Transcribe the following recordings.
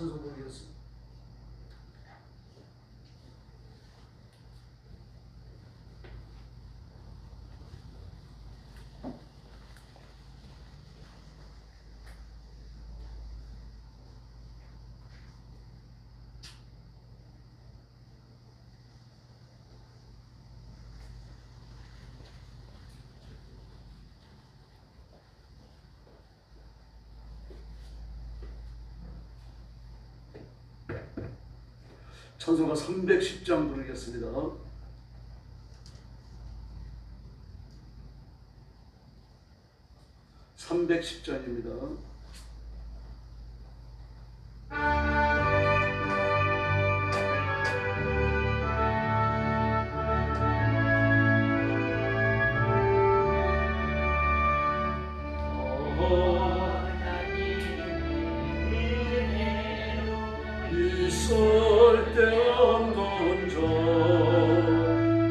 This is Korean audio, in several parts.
찬송 부르겠습니다. 찬송가 310장 부르겠습니다. 310장입니다. 있을 때 없는 자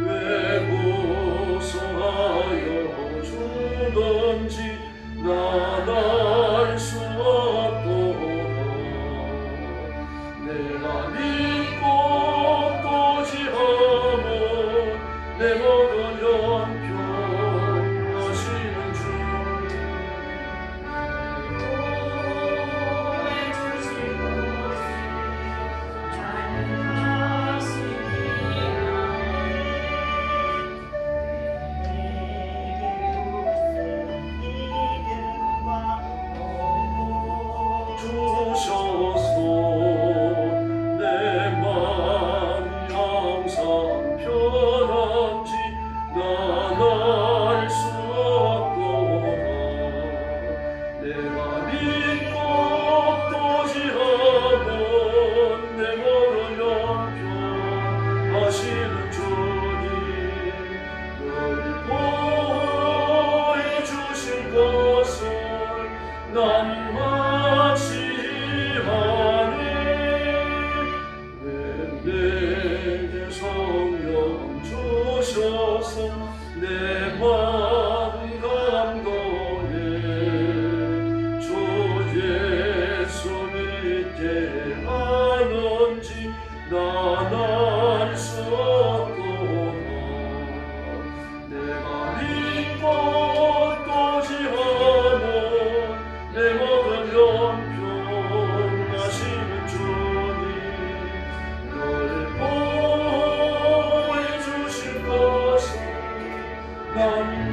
왜 고소하여 주던지 난 알 수 없도다. 내가 믿고 또 지하면 내 모든 연편 하시는 주 주셔서 내 마음이 항상 편한지 난 알 수 없도다. 내가 믿고 또 지하면 내 모든 연편 하시는 주님 늘 보호해 주실 것을 난 내게 성령 주셔서 내 마음 감동해 주 예수 믿게 하는지 난 알 수 없도다. 내가 믿고 또 지하면 내 모든 연편 하시는 주님 널 보호해 주실 것을 난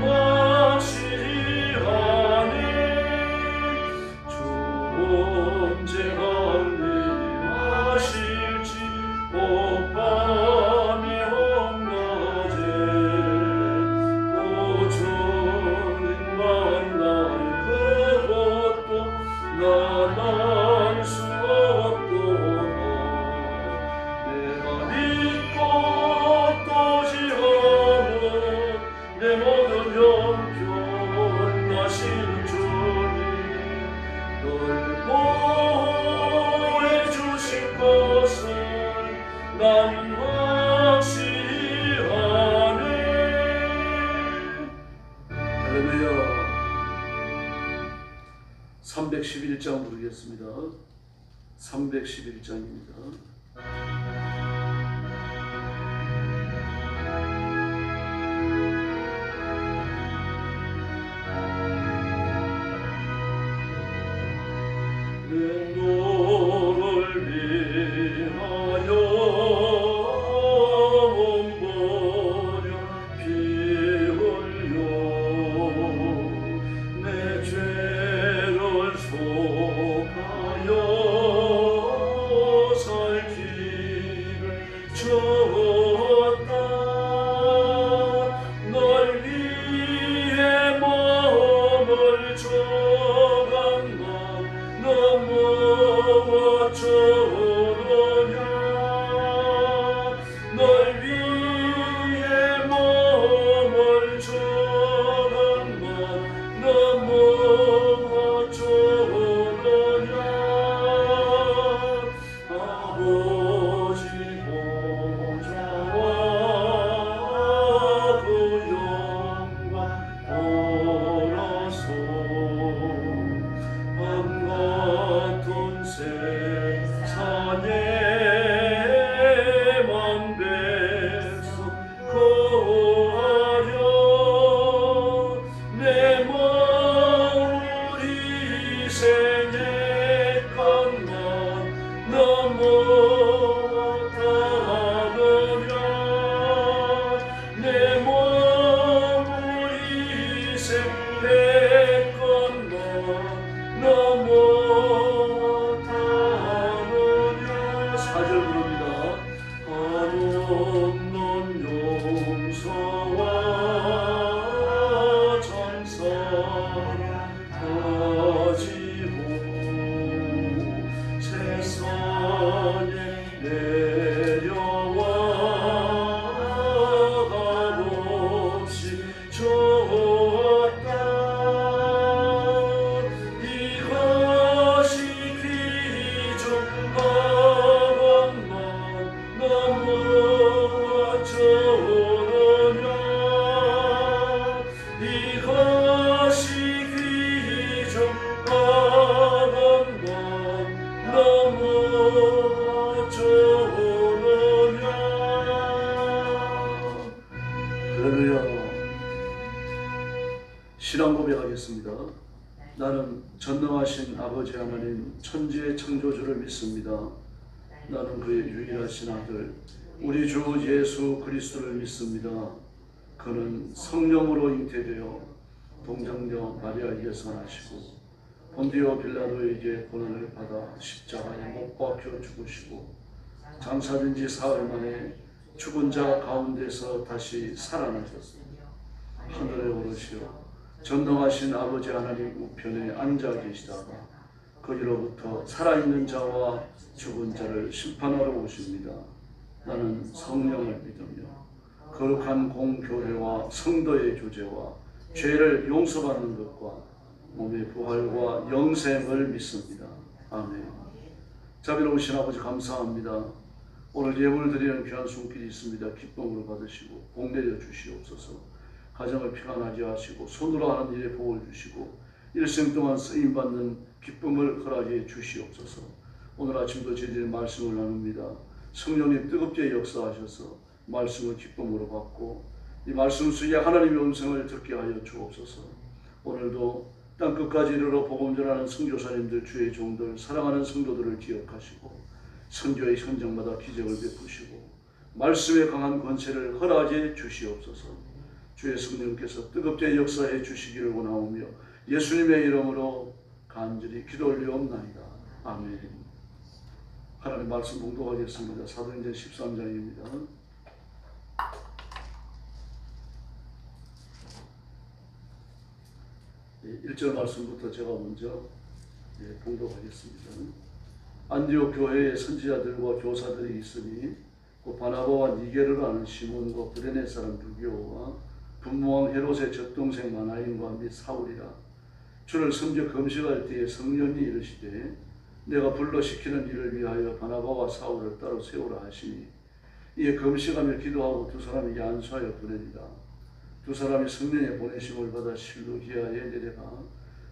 확실히 아네. 주 언제 합리하실지 밤이 한낮에 또 주님 만날 그것도 난 알 수 없도다. 내가 믿고 또 지하면 내 모든 연편 하시는 주님 널 보호해 주실 것을 난 확실히 아네. 할렐루야. 311장 부르겠습니다. 311장입니다. 내 너를 위하여 몸버려 피 흘려 내 죄를 속하여 살기 못하느냐 내 몸을 희생해 건너 너 못하느냐. 4절 부릅니다. 한없는 용서와 정성 가지고 세상에 내려와 값없이 줬다. 이것이 귀중 것만 너무 어쩌느냐. 이것이 귀중 것만 너무 어쩌느냐. 할렐루야. 신앙 고백하겠습니다. 나는 전능하신 아버지 하나님 천지의 창조주를 믿습니다. 나는 그의 유일하신 아들 우리 주 예수 그리스도를 믿습니다. 그는 성령으로 잉태되어 동정녀 마리아에게서 나시고 본디오 빌라도에게 고난을 받아 십자가에 못 박혀 죽으시고 장사된 지 사흘 만에 죽은 자 가운데서 다시 살아나셨습니다. 하늘에 오르시어 전능하신 아버지 하나님 우편에 앉아 계시다가 거기로부터 살아있는 자와 죽은 자를 심판하러 오십니다. 나는 성령을 믿으며 거룩한 공교회와 성도의 교제와 죄를 용서받는 것과 몸의 부활과 영생을 믿습니다. 아멘. 자비로우신 아버지 감사합니다. 오늘 예물 드리는 귀한 손길이 있습니다. 기쁨으로 받으시고 복 내려 주시옵소서. 가정을 평안하게 하시고 손으로 하는 일에 복을 주시고 일생 동안 쓰임받는 기쁨을 허락해 주시옵소서. 오늘 아침도 저희들의 말씀을 나눕니다. 성령님 뜨겁게 역사하셔서 말씀을 기쁨으로 받고 이 말씀 속에 하나님의 음성을 듣게 하여 주옵소서. 오늘도 땅끝까지 이르러 복음 전하는 선교사님들, 주의 종들, 사랑하는 성도들을 기억하시고 선교의 현장마다 기적을 베푸시고 말씀의 강한 권세를 허락해 주시옵소서. 주의 성령께서 뜨겁게 역사해 주시기를 원하오며 예수님의 이름으로 간절히 기도 올리옵나이다. 아멘. 하나님 말씀 봉독하겠습니다. 사도행전 13장입니다. 1절 말씀부터 제가 먼저 봉독하겠습니다. 안디옥 교회에 선지자들과 교사들이 있으니 그 바나바와 니게르를 아는 시몬과 브레네 사람 루기오와 분모왕 헤롯의 젖동생 마나인과 및 사울이라. 주를 섬겨 금식할 때에 성령이 이르시되 내가 불러 시키는 일을 위하여 바나바와 사울을 따로 세우라 하시니 이에 금식하며 기도하고 두 사람이 안수하여 보내니라. 두 사람이 성령의 보내심을 받아 실루기아에 내려가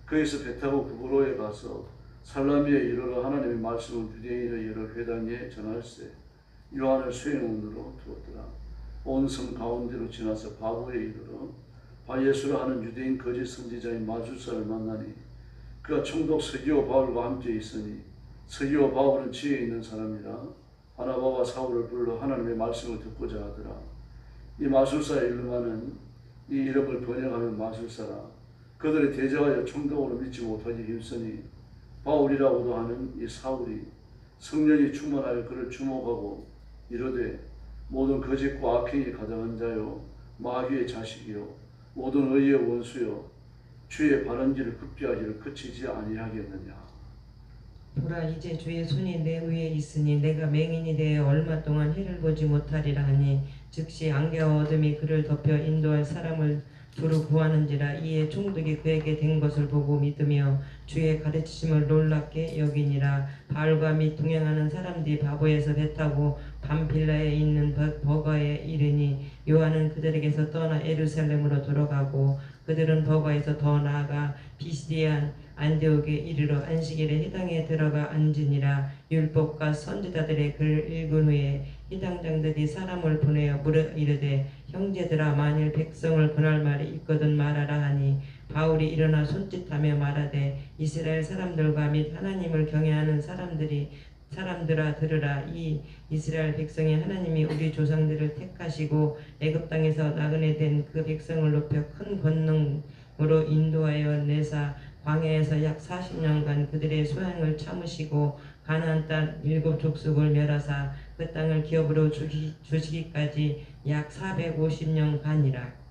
거기서 배 타고 구브로에 가서 살라미에 이르러 하나님의 말씀을 유대인의 여러 회당에 전할세 요한을 수행원으로 두었더라. 온 성 가운데로 지나서 바보에 이르러 바예수라 하는 유대인 거짓 선지자인 마술사를 만나니 그가 총독 서기오 바울과 함께 있으니 서기오 바울은 지혜 있는 사람이라 바나바와 사울을 불러 하나님의 말씀을 듣고자 하더라. 이 마술사의 이름은 이 이름을 번역하면 마술사라. 그들이 대적하여 총독으로 믿지 못하기 힘쓰니 바울이라고도 하는 이 사울이 성령이 충만하여 그를 주목하고 이르되 모든 거짓과 악행이 가득한 자요 마귀의 자식이요 모든 의의 원수요 주의 바른 길을 급비하기를 그치지 아니하겠느냐. 보라 이제 주의 손이 내 위에 있으니 내가 맹인이 되어 얼마 동안 해를 보지 못하리라 하니 즉시 안개와 어둠이 그를 덮여 인도할 사람을 두루 구하는지라. 이에 총독이 그에게 된 것을 보고 믿으며 주의 가르치심을 놀랍게 여기니라. 바울과 및 동행하는 사람들이 바보에서 배 타고 밤빌라에 있는 버가에 이르니 요한은 그들에게서 떠나 예루살렘으로 돌아가고 그들은 버가에서 더 나아가 비시디안 안디옥에 이르러 안식일에 회당에 들어가 앉으니라. 율법과 선지자들의 글을 읽은 후에 회당장들이 사람을 보내어 물어 이르되 형제들아 만일 백성을 권할 말이 있거든 말하라 하니 바울이 일어나 손짓하며 말하되 이스라엘 사람들과 및 하나님을 경외하는 사람들이 사람들아 들으라. 이 이스라엘 백성이 하나님이 우리 조상들을 택하시고 애굽 땅에서 나그네 된 그 백성을 높여 큰 권능으로 인도하여 내사 광야에서 약 40년간 그들의 소양을 참으시고 가나안 땅 7족속을 멸하사 그 땅을 기업으로 주시기까지 약 450년간이라.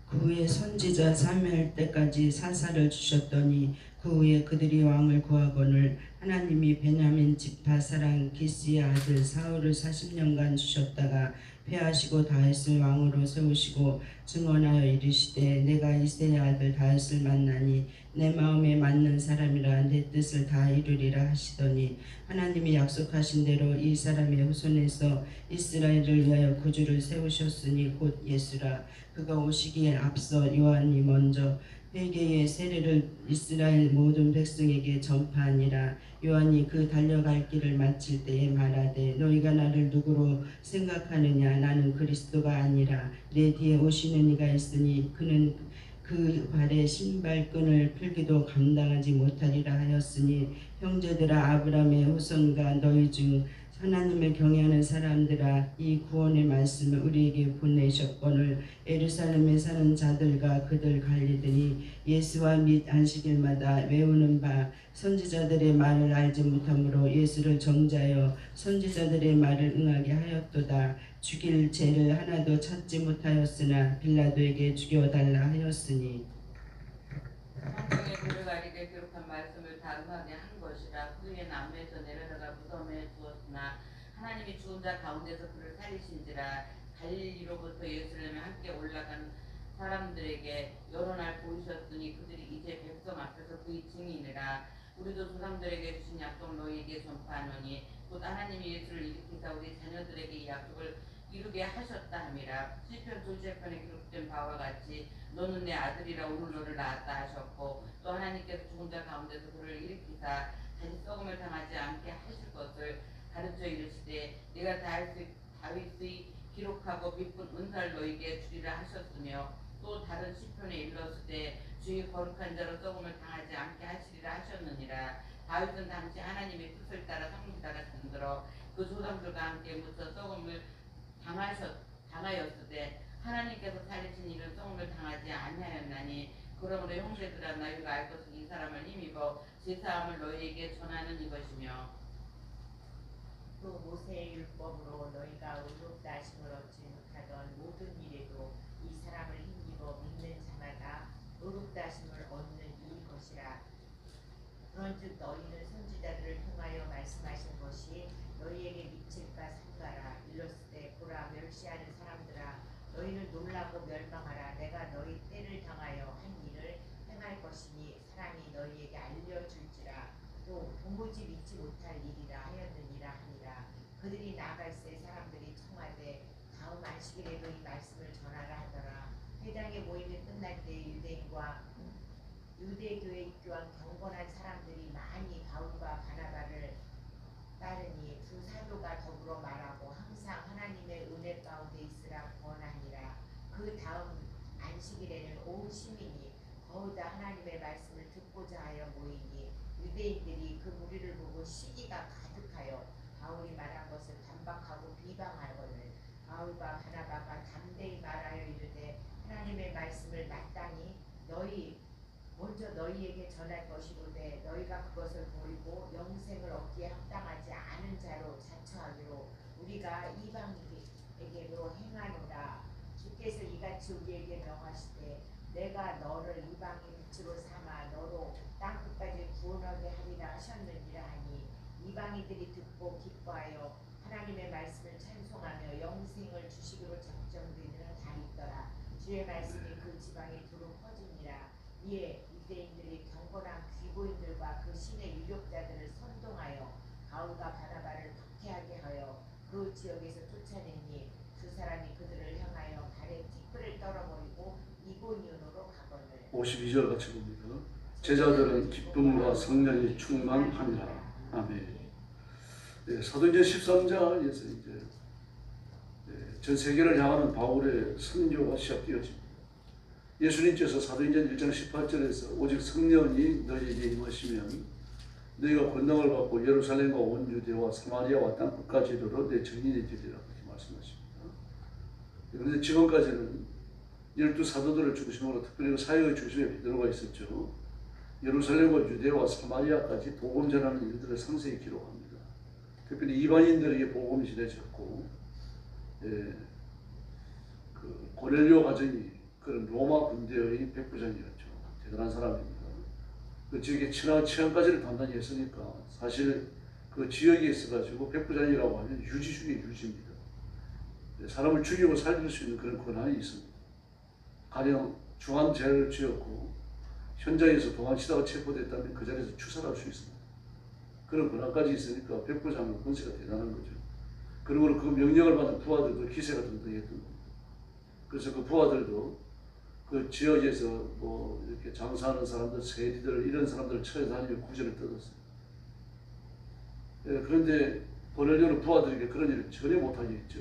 그 후에 선지자 사무엘 때까지 사사를 주셨더니 그 후에 그들이 왕을 구하거늘 하나님이 베냐민 지파 사람 기스의 아들 사울을 40년간 주셨다가 패하시고 다윗을 왕으로 세우시고 증언하여 이르시되 내가 이새의 아들 다윗을 만나니 내 마음에 맞는 사람이라 내 뜻을 다 이루리라 하시더니 하나님이 약속하신 대로 이 사람의 후손에서 이스라엘을 위하여 구주를 세우셨으니 곧 예수라. 그가 오시기에 앞서 요한이 먼저 회개의 세례를 이스라엘 모든 백성에게 전파하니라. 요한이 그 달려갈 길을 마칠 때에 말하되 너희가 나를 누구로 생각하느냐. 나는 그리스도가 아니라 내 뒤에 오시는 이가 있으니 그는 그 발에 신발끈을 풀기도 감당하지 못하리라 하였으니 형제들아 아브라함의 후손과 너희 중 하나님을 경외하는 사람들아 이 구원의 말씀을 우리에게 보내셨거늘 예루살렘에 사는 자들과 그들 갈리더니 예수와 및 안식일마다 외우는 바 선지자들의 말을 알지 못하므로 예수를 정죄하여 선지자들의 말을 응하게 하였도다. 죽일 죄를 하나도 찾지 못하였으나 빌라도에게 죽여달라 하였으니 성경에 들어가리게 기록한 말씀을 다 응하게 한 것이라. 그의 남에서 내려다가 무덤에 두었으나 하나님이 죽은 자 가운데서 그를 살리신지라. 갈릴리로부터 예루살렘에 함께 올라간 사람들에게 여러 날 보이셨으니 그들이 이제 백성 앞에서 그의 증인이라. 우리도 조상들에게 주신 약속 너희에게 전파하노니 곧 하나님이 예수를 일으키사 우리 자녀들에게 이 약속을 이루게 하셨다 함이라. 시편 조시편에 기록된 바와 같이 너는 내 아들이라 오늘 너를 낳았다 하셨고 또 하나님께서 죽은 자 가운데서 그를 일으키사 다시 썩음을 당하지 않게 하실 것을 가르쳐 이르시되 내가 다윗의 기록하고 비쁜 은사를 너희에게 주리라 하셨으며 또 다른 시편에 일렀으되 주의 거룩한 자로 썩음을 당하지 않게 하시리라 하셨느니라. 다윗은 당시 하나님의 뜻을 따라 성지다가 잠들어 그 조상들과 함께 묻혀 썩음을 당하였으되 하나님께서 살리신 이는 썩음을 당하지 아니하였나니 그러므로 형제들아 너희가 알 것은 이 사람을 힘입어 제사함을 너희에게 전하는 이것이며 또 모세의 율법으로 너희가 의롭다 하심을 얻지 못하던 모든 일에도 이 사람을 힘입어 믿는 자마다 의롭다 하심을 얻는 이것이라. 그런즉 너희는 선지자들을 통하여 말씀하신 것이 너희에게 미칠까 삼가라. 일렀으되 보라 멸시하는 사람들아 너희는 놀라고 멸망하라. 내가 너희 때를 당하여 한 일을 행할 것이니 사람이 너희에게 알려줄지라. 또 도무지 믿지 못할 일이라 하였느니라 하니라. 그들이 나갈새 사람들이 청하되 다음 안식일에도 이 말씀을 전하라 하더라. 회당의 모임이 끝날 때 유대교에 입교한 경건한 사람들이 많이 바울과 바나바를 따르니 두 사도가 더불어 말하고 항상 하나님의 은혜 가운데 있으라 권하니라. 그 다음 안식일에는 온 시민이 거의 다 하나님의 말씀을 듣고자 하여 모이니 유대인들이 그 무리를 보고 시기가 가득하여 바울이 말한 것을 반박하고 비방하거늘 바울과 바나바가 담대히 말하여 이르되 하나님의 말씀을 마땅히 먼저 너희에게 전할 것이로되 너희가 그것을 버리고 영생을 얻기에 합당하지 않은 자로 자처하기로 우리가 이방인에게로 행하노라. 주께서 이같이 우리에게 명하시되 내가 너를 이방인 빛으로 삼아 너로 땅끝까지 구원하게 하리라 하셨느니라 하니 이방인들이 듣고 기뻐하여 하나님의 말씀을 찬송하며 영생을 주시기로 작정되는 달이 있더라. 주의 말씀이 그 지방에 두루 퍼지니라. 이에 유대인들이 경건한 귀고인들과 그 신의 유력자들을 선동하여 바울과 바나바를 박해하게 하여 그 지역에서 쫓아내니 두 사람이 그들을 향하여 발에 티끌을 떨어버리고 이고니온으로 가거늘. 52절 같이 봅니다. 제자들은 기쁨과 성령이 충만하니라. 아멘. 네, 사도행전 13장에서 이제 전 세계를 향하는 바울의 선교가 시작되어집니다. 예수님께서 사도행전 1장 18절에서 오직 성령이 너희에게 임하시면 너희가 권능을 받고 예루살렘과 온 유대와 사마리아와 땅 끝까지 이르러 내 증인이 되리라 그렇게 말씀하십니다. 그런데 지금까지는 12사도들을 중심으로 특별히 사역의 중심에 베드로가 있었죠. 예루살렘과 유대와 사마리아까지 복음 전하는 일들을 상세히 기록합니다. 특별히 이방인들에게 복음이 전해졌고, 그 고넬료 가정이 그런 로마 군대의 백부장이었죠. 대단한 사람입니다. 그 지역의 치안까지를 단단히 했으니까 사실 그 지역에 있어가지고 백부장이라고 하면 유지 중에 유지입니다. 사람을 죽이고 살릴 수 있는 그런 권한이 있습니다. 가령 중환죄를 지었고 현장에서 도망치다가 체포됐다면 그 자리에서 추살할 수 있습니다. 그런 권한까지 있으니까 백부장의 권세가 대단한 거죠. 그리고 그 명령을 받은 부하들도 기세가 등등했던 겁니다. 그래서 그 부하들도 그 지역에서 뭐 이렇게 장사하는 사람들, 세리들 이런 사람들을 쳐다니며 구제를 뜯었어요. 그런데 고넬료는 부하들에게 그런 일을 전혀 못하게 했죠.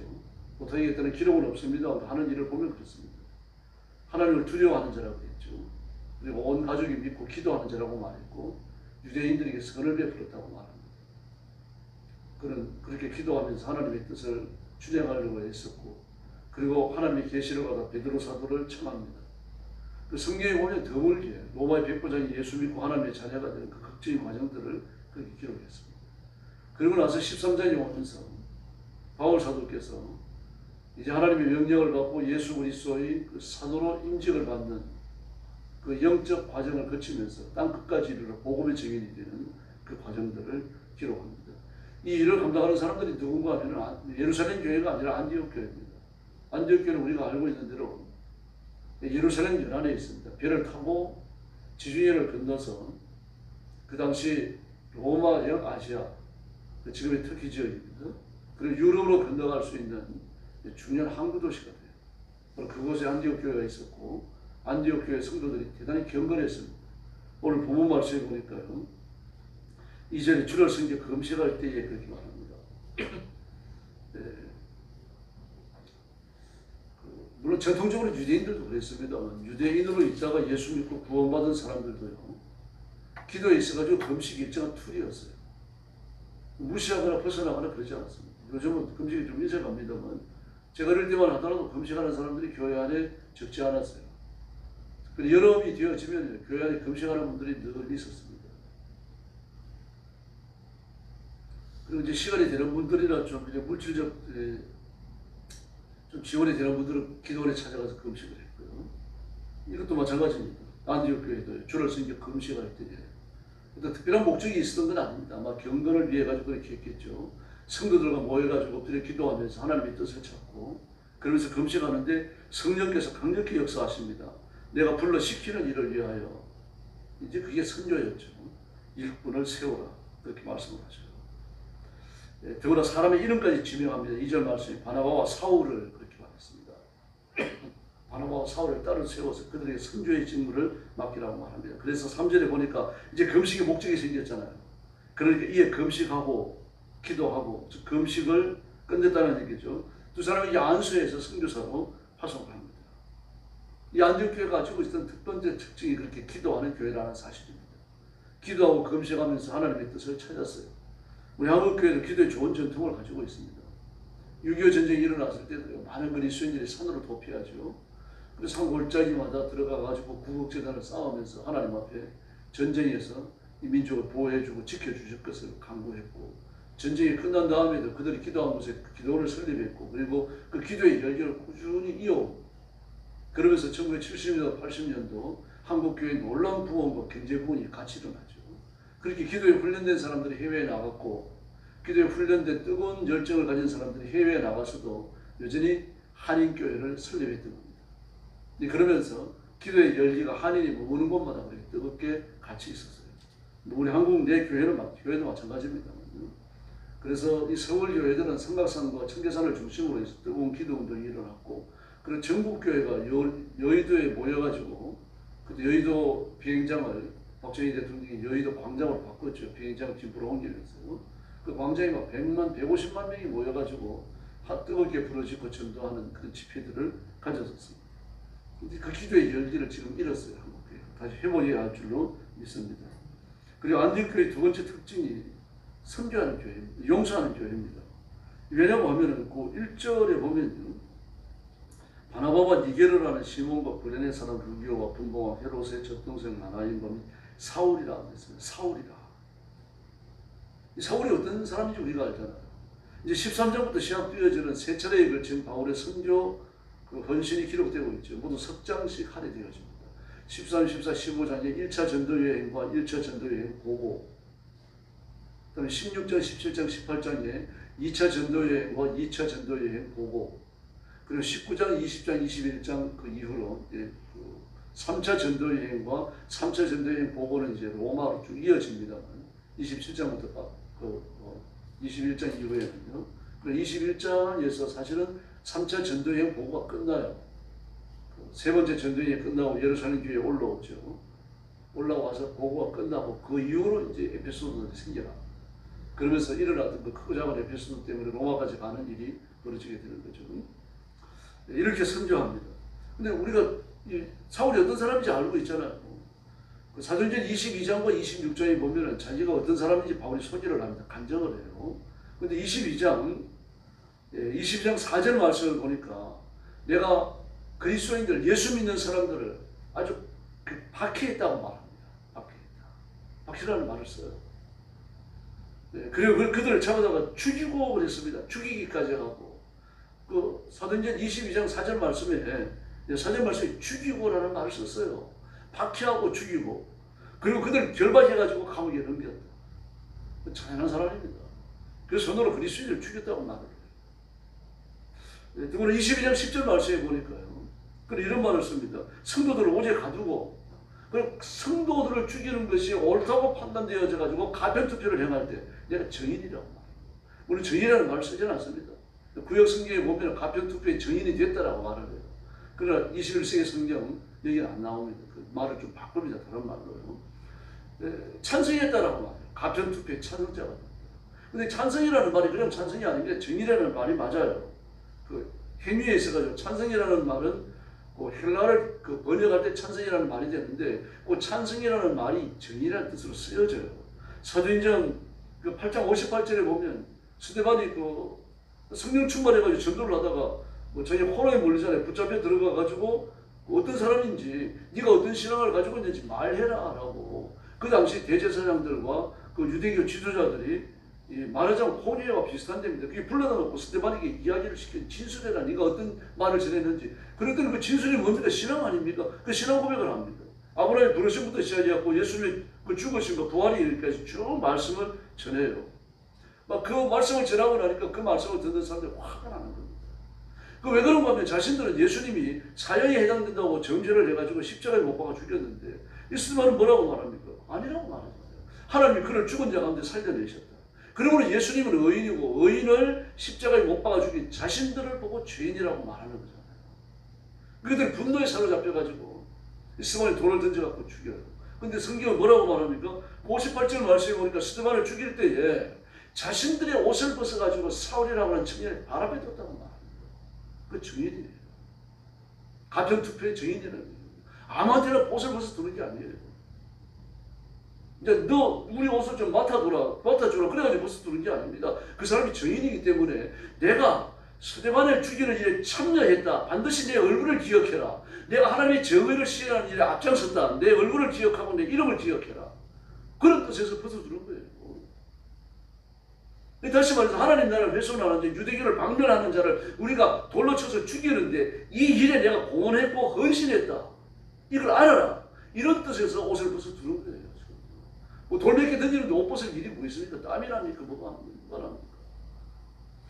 못하게 했다는 기록은 없습니다. 하는 일을 보면 그렇습니다. 하나님을 두려워하는 자라고 했죠. 그리고 온 가족이 믿고 기도하는 자라고 말했고 유대인들에게 선을 베풀었다고 말합니다. 그렇게 기도하면서 하나님의 뜻을 준행하려고 했었고, 그리고 하나님의 계시를 받아 베드로 사도를 청합니다. 그 성경에 보면 드물게 로마의 백부장이 예수 믿고 하나님의 자녀가 되는 그 극적인 과정들을 그렇게 기록했습니다. 그리고 나서 13장에 오면서 바울 사도께서 이제 하나님의 명령을 받고 예수 그리스도의 그 사도로 인직을 받는 그 영적 과정을 거치면서 땅 끝까지 이르러 복음의 증인이 되는 그 과정들을 기록합니다. 이 일을 감당하는 사람들이 누군가 하면 예루살렘 교회가 아니라 안디옥 교회입니다. 안디옥 교회는 우리가 알고 있는 대로 예루살렘 연안에 있습니다. 배를 타고 지중해를 건너서 그 당시 로마 영아시아, 지금의 터키 지역입니다. 그리고 유럽으로 건너갈 수 있는 중요한 항구 도시가 돼요. 그곳에 안디옥 교회가 있었고 안디옥 교회 성도들이 대단히 경건했습니다. 오늘 본문 말씀에 보니까요. 이전에 주를 성경 금식할 때에 그렇게 말합니다. 물론 전통적으로 유대인들도 그랬습니다만 유대인으로 있다가 예수 믿고 구원받은 사람들도요. 기도에 있어가지고 금식 일정한 툴이었어요. 무시하거나 벗어나거나 그러지 않았습니다. 요즘은 금식이 좀 인색합니다만 제가 어릴 때만 하더라도 금식하는 사람들이 교회 안에 적지 않았어요. 여름이 되어지면 교회 안에 금식하는 분들이 늘 있었습니다. 그리고 이제 시간이 되는 분들이나 좀 이제 물질적 좀 지원이 되는 분들은 기도원에 찾아가서 금식을 했고요. 이것도 마찬가지입니다. 안디옥 교회도 주를 섬겨 금식할 때에 특별한 목적이 있었던 건 아닙니다. 아마 경건을 위해 가지고 그렇게 했겠죠. 성도들과 모여가지고 엎드려 기도하면서 하나님의 뜻을 찾고 그러면서 금식하는데 성령께서 강력히 역사하십니다. 내가 불러 시키는 일을 위하여 이제 그게 선교였죠. 일꾼을 세우라 그렇게 말씀을 하셔요. 더구나 사람의 이름까지 지명합니다. 2절 말씀에 바나바와 사울을 그렇게 말했습니다. 바나바와 사울을 따로 세워서 그들에게 선교의 직무를 맡기라고 말합니다. 그래서 3절에 보니까 이제 금식의 목적이 생겼잖아요. 그러니까 이에 금식하고 기도하고 금식을 끝냈다는 얘기죠. 두 사람이 안수해서 선교사로 파송을 합니다. 이 안디옥 교회가 가지고 있던 첫 번째 특징이 그렇게 기도하는 교회라는 사실입니다. 기도하고 금식하면서 하나님의 뜻을 찾았어요. 우리 한국교회도 기도에 좋은 전통을 가지고 있습니다. 6.25 전쟁이 일어났을 때도 많은 그리스도인들이 산으로 도피하죠. 그래서 산 골짜기마다 들어가가지고 구국재단을 쌓으면서 하나님 앞에 전쟁에서 이 민족을 보호해주고 지켜주실 것을 강구했고 전쟁이 끝난 다음에도 그들이 기도한 곳에 기도를 설립했고 그리고 그 기도의 열기를 꾸준히 이어오고 그러면서 1970년도 80년도 한국교회의 놀라운 부흥과 경제 부흥이 같이 일어나죠. 그렇게 기도에 훈련된 사람들이 해외에 나갔고 기도에 훈련된 뜨거운 열정을 가진 사람들이 해외에 나가서도 여전히 한인교회를 설립했던 겁니다. 그러면서 기도의 열기가 한인이 머무는 곳마다 그렇게 뜨겁게 같이 있었어요. 우리 한국 내 교회도 마찬가지입니다. 그래서 이 서울 교회들은 성곽산과 청계산을 중심으로 해서 뜨거운 기도 운동이 일어났고 그리고 전국교회가 여의도에 모여가지고 그때 여의도 비행장을 박정희 대통령이 여의도 광장으로 바꿨죠. 비행장을 집으로 옮기면서 그 광장에 막 100만, 150만 명이 모여가지고 뜨겁게 부르짖고 전도하는 그런 집회들을 가졌었습니다. 근데 그 기도의 열기를 지금 잃었어요. 한국교회. 다시 회복해야 할 줄로 믿습니다. 그리고 안디옥교회 두 번째 특징이 선교하는 교회입니다. 용서하는 교회입니다. 왜냐하면 그 1절에 보면요. 바나바와 니게르라는 시몬과 구레네 사람 루기오와 분봉과 헤롯의 젖동생 나나인 범이 사울이라 했습니다. 사울이라. 이 사울이 어떤 사람인지 우리가 알잖아요. 이제 13장부터 시작되어지는 세 차례에 걸친 바울의 선교 그 헌신이 기록되고 있죠. 모두 석 장씩 할애되어집니다. 13, 14, 15장에 1차 전도여행과 1차 전도여행 보고, 그 다음에 16장, 17장, 18장에 2차 전도여행과 2차 전도여행 보고, 그리고 19장, 20장, 21장 그 이후로 그 3차 전도여행과 3차 전도여행 보고는 이제 로마로 쭉 이어집니다만 27장부터 21장 이후에는요. 그리고 21장에서 사실은 3차 전도여행 보고가 끝나요. 세 번째 전도여행이 끝나고 예루살렘 교회에 올라오죠. 올라와서 보고가 끝나고 그 이후로 이제 에베소도들이 생겨나. 그러면서 일어났던 그 크고 작은 에베소도 때문에 로마까지 가는 일이 벌어지게 되는 거죠. 이렇게 선교합니다. 근데 우리가 사울이 어떤 사람인지 알고 있잖아요. 그 사도행전 22장과 26장에 보면은 자기가 어떤 사람인지 바울이 소개를 합니다. 간증을 해요. 근데 22장 4절 말씀을 보니까 내가 그리스도인들, 예수 믿는 사람들을 아주 박해했다고 말합니다. 박해했다. 박해라는 말을 써요. 그리고 그들을 잡아다가 죽이고 그랬습니다. 죽이기까지 하고. 그 사도행전 22장 4절 말씀에 죽이고라는 말을 썼어요. 박해하고 죽이고, 그리고 그들 결박해가지고 감옥에 넘겼다. 잔인한 사람입니다. 그래서 손으로 그리스도인을 죽였다고 말을 해요. 또 22장 10절 말씀에 보니까요. 그리고 이런 말을 씁니다. 성도들을 오제 가두고, 그리고 성도들을 죽이는 것이 옳다고 판단되어져가지고 가변투표를 행할 때 내가 정인이라고 말합니다. 우리 정인이라는 말을 쓰지 않습니다. 구약 성경에 보면 가변투표에 정인이 됐다라고 말을 해요. 그러나 21세기 성경 여기는 안 나옵니다. 그 말을 좀 바꿉니다. 다른 말로요. 찬성했다라고 말해요. 가변투표에 찬성자가 됩니다. 근데 찬성이라는 말이 그냥 찬성이 아닙니다. 정의라는 말이 맞아요. 그 행위에 있어가지고 찬성이라는 말은 그 헬라를 그 번역할 때 찬성이라는 말이 되는데 그 찬성이라는 말이 정의라는 뜻으로 쓰여져요. 사도행전 그 8장 58절에 보면 스데반이 그 성령 충만해가지고 전도를 하다가 뭐 자기 호로에 몰리잖아요. 붙잡혀 들어가가지고 어떤 사람인지 네가 어떤 신앙을 가지고 있는지 말해라라고. 그 당시 대제사장들과 그 유대교 지도자들이 말하자면 호리와 비슷한 데입니다. 그게 불러다 놓고 스데반에게 이야기를 시켜 진술해라. 네가 어떤 말을 전했는지. 그랬더니 그 진술이 뭡니까? 신앙 아닙니까? 그 신앙 고백을 합니다. 아브라함의 부르심부터 시작해갖고 예수님의 그 죽으심과 부활이 이렇게까지 쭉 말씀을 전해요. 막 그 말씀을 전하고 나니까 그 말씀을 듣는 사람들이 화가 나는 겁니다. 그 왜 그런가 하면 자신들은 예수님이 사형에 해당된다고 정죄를 해가지고 십자가에 못 박아 죽였는데 이 스데반은 뭐라고 말합니까? 아니라고 말하잖아요. 하나님이 그를 죽은 자 가운데 살려내셨다. 그러므로 예수님은 의인이고 의인을 십자가에 못 박아 죽인 자신들을 보고 죄인이라고 말하는 거잖아요. 그들이 분노에 사로잡혀가지고 스데반에 돌을 던져갖고 죽여요. 근데 성경은 뭐라고 말합니까? 58절 말씀에 보니까 스데반을 죽일 때에 자신들의 옷을 벗어가지고 사울이라고 하는 청년을 발 앞에 뒀다고 말합니다. 그 증인이에요. 가변투표의 증인이라는 거예요. 아무한테나 옷을 벗어 두는 게 아니에요. 이제 너 우리 옷을 좀 맡아주라 그래가지고 벗어 두는 게 아닙니다. 그 사람이 증인이기 때문에 내가 스데반을 죽이는 일에 참여했다. 반드시 내 얼굴을 기억해라. 내가 하나님의 정의를 시행하는 일에 앞장섰다. 내 얼굴을 기억하고 내 이름을 기억해라. 그런 뜻에서 벗어 두는 거예요. 다시 말해서 하나님 나라를 훼손하는 자, 유대교를 박멸하는 자를 우리가 돌로 쳐서 죽이는데 이 일에 내가 공헌했고 헌신했다. 이걸 알아라. 이런 뜻에서 옷을 벗어 두는 거예요. 뭐 돌멩이 던지는데 옷 벗을 일이 뭐 있습니까? 땀이 납니까? 뭐가 납니까?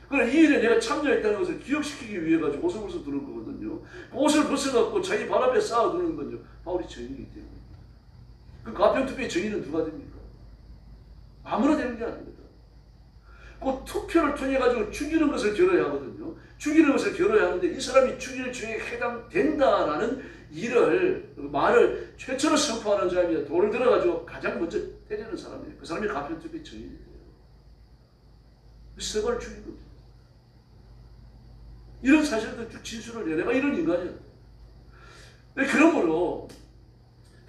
그러나 이 일에 내가 참여했다는 것을 기억시키기 위해 가지고 옷을 벗어 두는 거거든요. 옷을 벗어갖고 자기 발 앞에 쌓아두는 건요. 바울이 증인이기 때문에. 그 가변투표의 증인은 누가 됩니까? 아무나 되는 게 아닙니다. 그 투표를 통해 가지고 죽이는 것을 겨뤄야 하거든요. 죽이는 것을 겨뤄야 하는데 이 사람이 죽일 죄에 해당된다라는 말을 최초로 선포하는 사람이야. 돌을 들어가지고 가장 먼저 때리는 사람이에요. 그 사람이 가변투표의 증인이에요. 스데반을 죽인 겁니다. 이런 사실들 쭉 진술을 해. 내가 이런 인간이야. 그러므로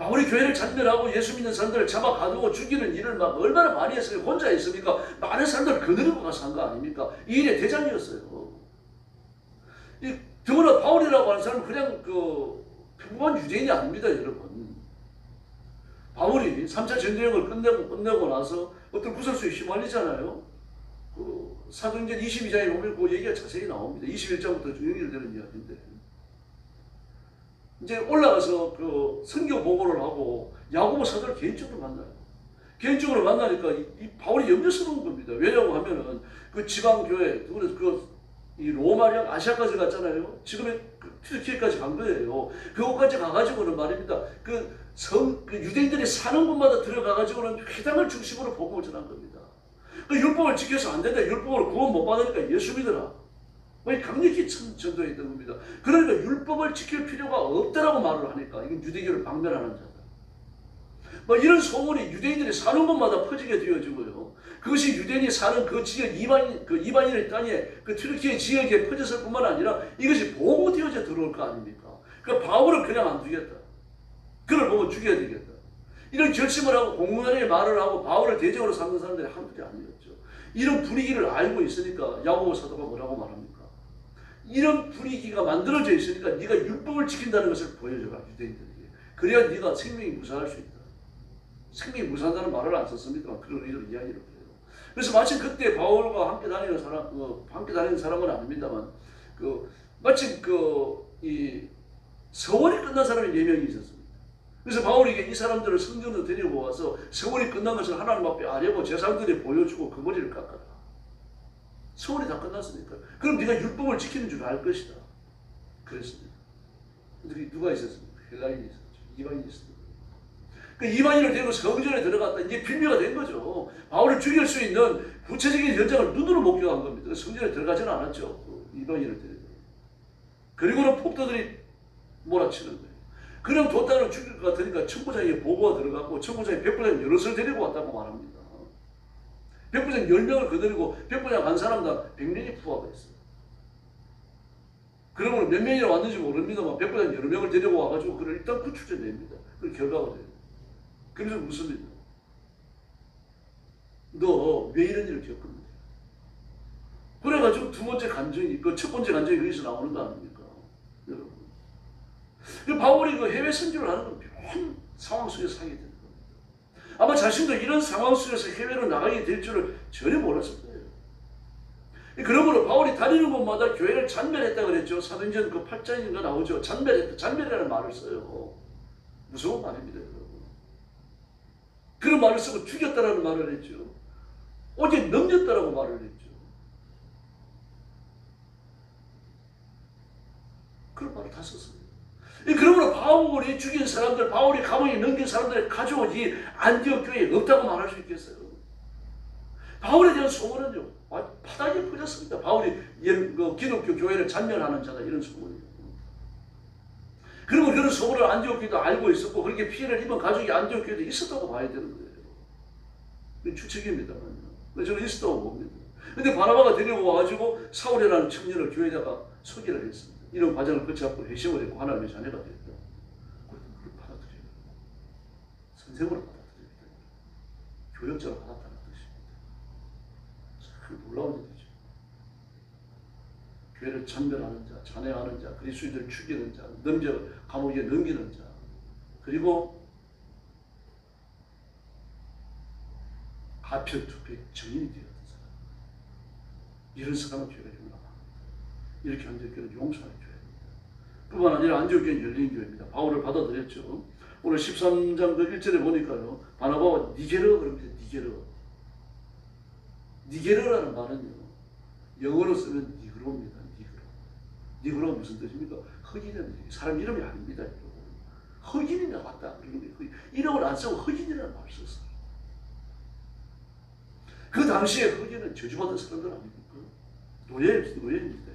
바울이 교회를 잔멸하고 예수 믿는 사람들을 잡아 가두고 죽이는 일을 막 얼마나 많이 했어요. 혼자 했습니까? 많은 사람들을 거느리고 가서 한 거 아닙니까? 이 일의 대장이었어요. 더구나 바울이라고 하는 사람은 그냥 평범한 유대인이 아닙니다, 여러분. 바울이 3차 전쟁을 끝내고 나서 어떤 구설수에 휘말리잖아요. 사도행전 22장에 보면 그 얘기가 자세히 나옵니다. 21장부터 연결되는 이야기인데. 이제 올라가서 선교 보고를 하고 야고보 사도를 개인적으로 만나요. 개인적으로 만나니까 이 바울이 염려스러운 겁니다. 왜냐고 하면은 그 지방교회, 이 로마령 아시아까지 갔잖아요. 지금의 튀르키예까지 간 거예요. 그곳까지 가가지고는 말입니다. 유대인들이 사는 곳마다 들어가가지고는 회당을 중심으로 복음을 전한 겁니다. 율법을 지켜서 안 된다. 율법으로 구원 못 받으니까 예수 믿어라. 강력히 전도했던 겁니다. 그러니까 율법을 지킬 필요가 없다라고 말을 하니까 이건 유대교를 박멸하는 자다. 이런 소문이 유대인들이 사는 곳마다 퍼지게 되어지고요. 그것이 유대인이 사는 그 지역 이방인의 땅에 튀르키예 지역에 퍼졌을 뿐만 아니라 이것이 보고되어져 들어올 거 아닙니까? 그러니까 바울을 그냥 안 두겠다. 그를 보고 죽여야 되겠다. 이런 결심을 하고 공문하게 말을 하고 바울을 대적으로 삼는 사람들이 한둘이 아니었죠. 이런 분위기를 알고 있으니까 야고보 사도가 뭐라고 말합니까? 이런 분위기가 만들어져 있으니까 네가 율법을 지킨다는 것을 보여줘라, 유대인들에게. 그래야 네가 생명이 무사할 수 있다. 생명이 무사하다는 말을 안 썼습니다만 그런 의도로 이야기를 해요. 그래서 마침 그때 바울과 함께 다니는 사람은 아닙니다만 마침 이 서원이 끝난 사람이 4명이 있었습니다. 그래서 바울에게 이 사람들을 성전으로 데리고 와서 서원이 끝난 것을 하나님 앞에 아뢰고 제사장들이 보여주고 그 머리를 깎아라. 서원이 다 끝났으니까. 그럼 네가 율법을 지키는 줄 알 것이다. 그랬습니다. 누가 있었습니까? 헬라인이 있었죠. 이방인이 있었습니다. 그 이방인을 데리고 성전에 들어갔다. 이제 빌미가 된 거죠. 바울을 죽일 수 있는 구체적인 현장을 눈으로 목격한 겁니다. 성전에 들어가지는 않았죠. 이방인을 데리고. 그리고는 폭도들이 몰아치는 거예요. 그냥 뒀다가 죽일 것 같으니까 천부장에게 보고가 들어갔고 천부장이 백부장 여럿을 데리고 왔다고 말합니다. 백부장 10명을 거느리고 백부장 한 사람당 100명이 부하했어요. 그러면 몇 명이나 왔는지 모릅니다만 백부장 여러 명을 데리고 와가지고 그를 일단 구출해냅니다. 그 결과가 돼요. 그래서 묻습니다. 너 왜 이런 일을 겪었는데? 그래가지고 두 번째 간증이, 첫 번째 간증이 여기서 나오는 거 아닙니까? 여러분. 바울이 해외 선교를 하는 건 묘한 상황 속에서 하게 되는 겁니다. 아마 자신도 이런 상황 속에서 해외로 나가게 될 줄을 전혀 몰랐을 거예요. 그러므로 바울이 다니는 곳마다 교회를 잔멸했다 그랬죠. 사도행전 8장인가 나오죠. 잔멸했다. 잔멸이라는 말을 써요. 무서운 말입니다, 여러분. 그런 말을 쓰고 죽였다라는 말을 했죠. 오직 넘겼다라고 말을 했죠. 그런 말을 다 썼습니다. 그러므로 바울이 죽인 사람들, 바울이 감옥에 넘긴 사람들을 가져오지 안디옥 교회에 없다고 말할 수 있겠어요. 바울에 대한 소문은요, 바닥에 퍼졌습니다. 바울이 기독교 교회를 잔멸하는 자다, 이런 소문이요. 그리고 그런 소문을 안디옥 교회도 알고 있었고 그렇게 피해를 입은 가족이 안디옥 교회도 있었다고 봐야 되는 거예요. 추측입니다만요. 저는 있었다고 봅니다. 근데 바나바가 데리고 와가지고 사울이라는 청년을 교회에다가 소개를 했습니다. 이런 과정을 거쳐갖고 회심을 했고 하나님의 자녀가 됐다. 그걸 받아들여요. 선생으로 받아들입니다. 교역자로 받았다는 뜻입니다. 참 놀라운 일이죠. 교회를 잔멸하는 자, 잔해하는 자, 그리스도인들을 죽이는 자, 감옥에 넘기는 자, 그리고 가평투표의 정인이 되었던 사람. 이런 사람은 교회가 용납합니다. 이렇게 안디옥교회는 용서하는 교회입니다. 뿐만 아니라 안디옥교회는 열린 교회입니다. 바울을 받아들였죠. 오늘 13장 1절에 보니까요. 바나바와 니게르 그럽니다. 니게르라는 말은요. 영어로 쓰면 니그로입니다. 니그로가 무슨 뜻입니까? 흑인이라는 얘기. 사람 이름이 아닙니다. 흑인이 나왔다. 이름을 안 쓰고 흑인이라는 말을 썼어요. 그 당시에 흑인은 저주받은 사람들 아닙니까? 노예입니다.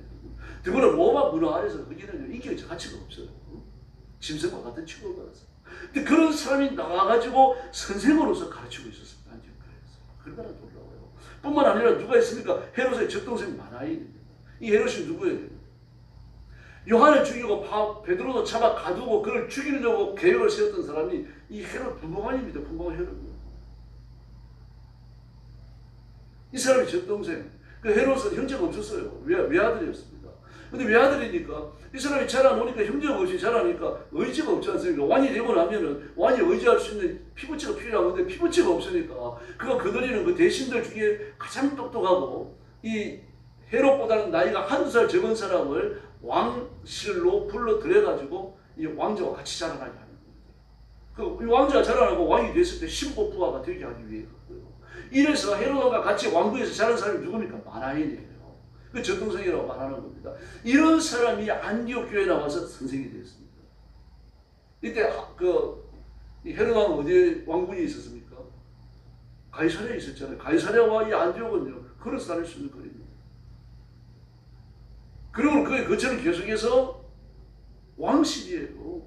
더구나 로마 문화 안에서 흑인은 인격적 가치가 없어요. 짐승과 같은 취급을 받았어요. 근데 그런 사람이 나와가지고 선생으로서 가르치고 있었습니다. 안디옥교회에서. 얼마나 놀라워요. 뿐만 아니라 누가 있습니까? 헤롯의 적동생 마나인입니다. 이 헤롯이 누구예요? 요한을 죽이고 베드로도 잡아 가두고 그를 죽이려고 계획을 세웠던 사람이 이 헤롯 분봉왕입니다. 분봉 헤롯. 이 사람이 젖동생. 그 헤롯은 형제가 없었어요. 외아들이었습니다. 근데 외아들이니까 이 사람이 자라놓으니까 형제가 없이 자라니까 의지가 없지 않습니까? 왕이 되고 나면은 왕이 의지할 수 있는 피부치가 필요한 건데 피부치가 없으니까 그가 거느리는 그 대신들 중에 가장 똑똑하고 이 헤롯보다는 나이가 한두 살 적은 사람을 왕실로 불러들여가지고 이 왕자와 같이 자라나게 하는 겁니다. 이 왕자가 자라나고 왕이 됐을 때 신복부하가 되게 하기 위해 갔고요. 이래서 헤롯과 같이 왕궁에서 자란 사람이 누굽니까? 마나인이에요. 그 전동생이라고 말하는 겁니다. 이런 사람이 안디옥 교회에 나와서 선생이 되었습니다. 이때 이 헤롯 왕은 어디에 왕궁이 있었습니까? 가이사랴에 있었잖아요. 가이사랴와 이 안디옥은요, 걸어서 다닐 수 있는 거리입니다. 그리고 그 거처는 계속해서 왕실이에요.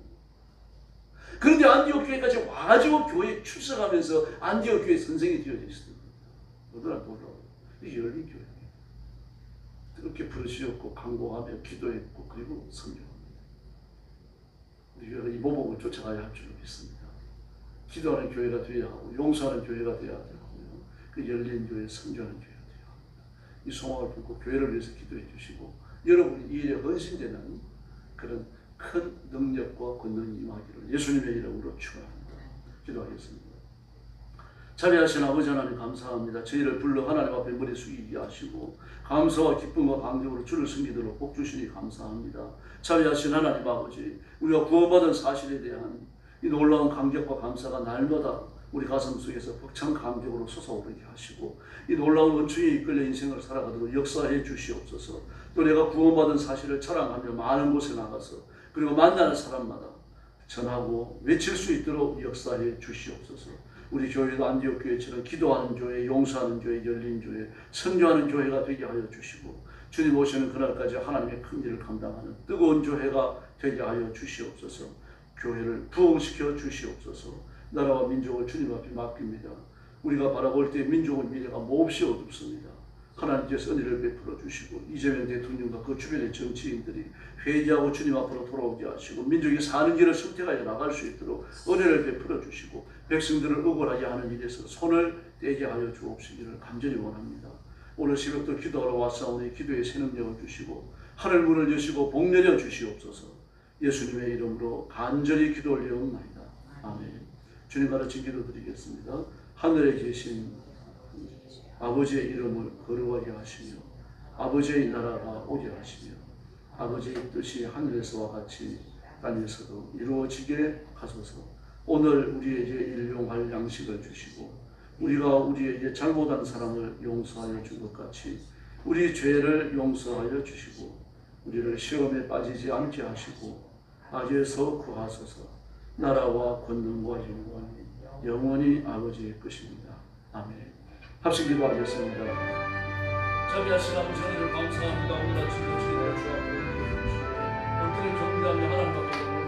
그런데 안디옥 교회까지 와가지고 교회에 출석하면서 안디옥 교회 선생이 되어져 있습니다. 너도나 놀라워. 이게 열린 교회예요. 그렇게 부르시었고 강구하며 기도했고 그리고 성경합니다. 우리가 이 모범을 쫓아가야 할 줄을 믿습니다. 기도하는 교회가 되어야 하고 용서하는 교회가 되어야 하고 그 열린 교회, 성교하는 교회가 되어야 합니다. 이 소망을 품고 교회를 위해서 기도해 주시고 여러분이 이 일에 헌신되는 그런 큰 능력과 권능이 임하기를 예수님의 이름으로 축원합니다. 기도하겠습니다. 자비하신 아버지 하나님 감사합니다. 저희를 불러 하나님 앞에 머리 숙이게 하시고 감사와 기쁨과 감격으로 주를 섬기도록 복 주시니 감사합니다. 자비하신 하나님 아버지, 우리가 구원받은 사실에 대한 이 놀라운 감격과 감사가 날마다 우리 가슴 속에서 벅찬 감격으로 솟아오르게 하시고 이 놀라운 은총에 이끌려 인생을 살아가도록 역사해 주시옵소서. 또 내가 구원받은 사실을 자랑하며 많은 곳에 나가서 그리고 만나는 사람마다 전하고 외칠 수 있도록 역사해 주시옵소서. 우리 교회도 안디옥 교회처럼 기도하는 교회, 용서하는 교회, 열린 교회, 선교하는 교회가 되게 하여 주시고 주님 오시는 그날까지 하나님의 큰 일을 감당하는 뜨거운 교회가 되게 하여 주시옵소서. 교회를 부흥시켜 주시옵소서. 나라와 민족을 주님 앞에 맡깁니다. 우리가 바라볼 때 민족의 미래가 몹시 어둡습니다. 하나님께서 은혜를 베풀어 주시고 이재명 대통령과 그 주변의 정치인들이 회개하고 주님 앞으로 돌아오게 하시고 민족이 사는 길을 선택하여 나갈 수 있도록 은혜를 베풀어 주시고 백성들을 억울하게 하는 일에서 손을 떼게 하여 주옵시기를 간절히 원합니다. 오늘 새벽도 기도하러 왔사오니 기도의 새 능력을 주시고 하늘 문을 여시고 복 내려 주시옵소서. 예수님의 이름으로 간절히 기도 올리옵나이다. 아멘. 주님 가르친 기도 드리겠습니다. 하늘에 계신 아버지의 이름을 거룩하게 하시며 아버지의 나라가 오게 하시며 아버지의 뜻이 하늘에서와 같이 땅에서도 이루어지게 하소서. 오늘 우리에게 일용할 양식을 주시고 우리가 우리에게 잘못한 사람을 용서하여 준 것 같이 우리 죄를 용서하여 주시고 우리를 시험에 빠지지 않게 하시고 악에서 구하소서. 나라와 권능과 영광이 영원히 아버지의 것입니다. 아멘. 합심 기도하겠습니다. 자비하신 아버지 하나님 감사합니다. 오늘 아침도 주님을 주옵소서. 오늘 경배하며 하나님 앞에